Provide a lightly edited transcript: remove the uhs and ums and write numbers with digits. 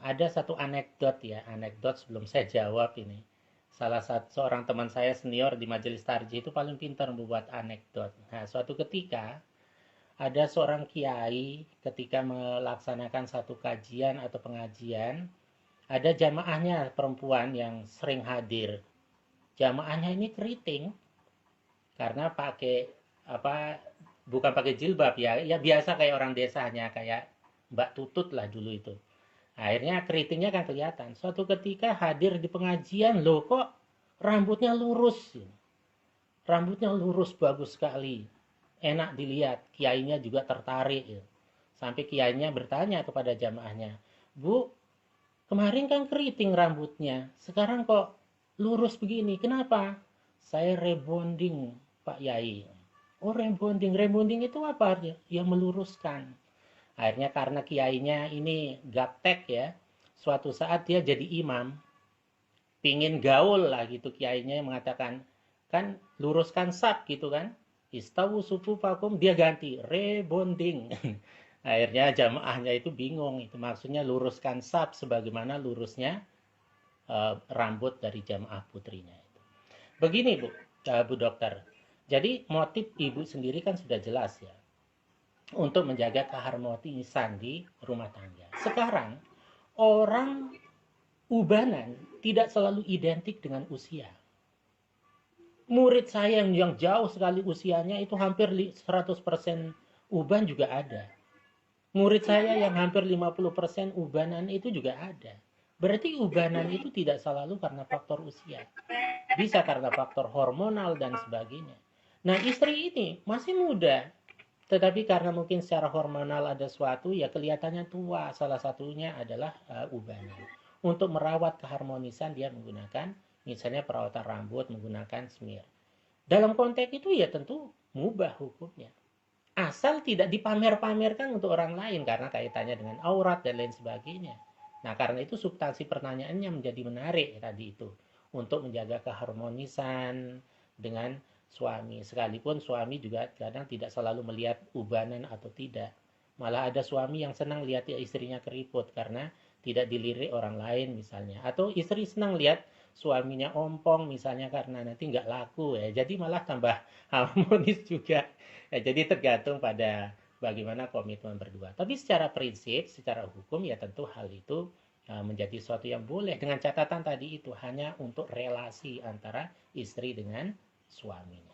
Ada satu anekdot ya, anekdot sebelum saya jawab ini. Salah satu seorang teman saya senior di majelis tarjih itu paling pintar membuat anekdot. Nah, suatu ketika ada seorang kiai ketika melaksanakan satu kajian atau pengajian, ada jamaahnya perempuan yang sering hadir. Jamaahnya ini keriting karena pakai apa, bukan pakai jilbab ya, ya biasa kayak orang desanya, kayak Mbak Tutut lah dulu itu. Akhirnya keritingnya kan kelihatan. Suatu ketika hadir di pengajian, loh kok rambutnya lurus. Rambutnya lurus bagus sekali. Enak dilihat. Kiainya juga tertarik. Sampai kiainya bertanya kepada jamaahnya, Bu, kemarin kan keriting rambutnya. Sekarang kok lurus begini. Kenapa? Saya rebonding, Pak Yai. Oh, rebonding. Rebonding itu apa artinya? Ya meluruskan. Akhirnya karena kiainya ini gaptek ya, suatu saat dia jadi imam, pingin gaul lah gitu, kiainya mengatakan, kan luruskan sap gitu kan, istawu sufufakum, dia ganti rebonding. Akhirnya jamaahnya itu bingung, itu maksudnya luruskan sap sebagaimana lurusnya rambut dari jamaah putrinya itu. Begini Bu, Bu Dokter. Jadi motif ibu sendiri kan sudah jelas ya, untuk menjaga keharmonisan di rumah tangga. Sekarang, orang ubanan tidak selalu identik dengan usia. Murid saya yang jauh sekali usianya itu hampir 100% uban juga ada. Murid saya yang hampir 50% ubanan itu juga ada. Berarti ubanan itu tidak selalu karena faktor usia. Bisa karena faktor hormonal dan sebagainya. Nah, istri ini masih muda, tetapi karena mungkin secara hormonal ada suatu, ya kelihatannya tua. Salah satunya adalah ubanan. Untuk merawat keharmonisan dia menggunakan misalnya perawatan rambut, menggunakan smear. Dalam konteks itu ya tentu mubah hukumnya. Asal tidak dipamer-pamerkan untuk orang lain karena kaitannya dengan aurat dan lain sebagainya. Nah, karena itu substansi pertanyaannya menjadi menarik tadi itu. Untuk menjaga keharmonisan dengan suami. Sekalipun suami juga kadang tidak selalu melihat ubanan atau tidak. Malah ada suami yang senang lihat istrinya keriput karena tidak dilirik orang lain misalnya. Atau istri senang lihat suaminya ompong misalnya karena nanti nggak laku ya. Jadi malah tambah harmonis juga. Ya, jadi tergantung pada bagaimana komitmen berdua. Tapi secara prinsip, secara hukum ya tentu hal itu menjadi sesuatu yang boleh dengan catatan tadi itu hanya untuk relasi antara istri dengan suaminya.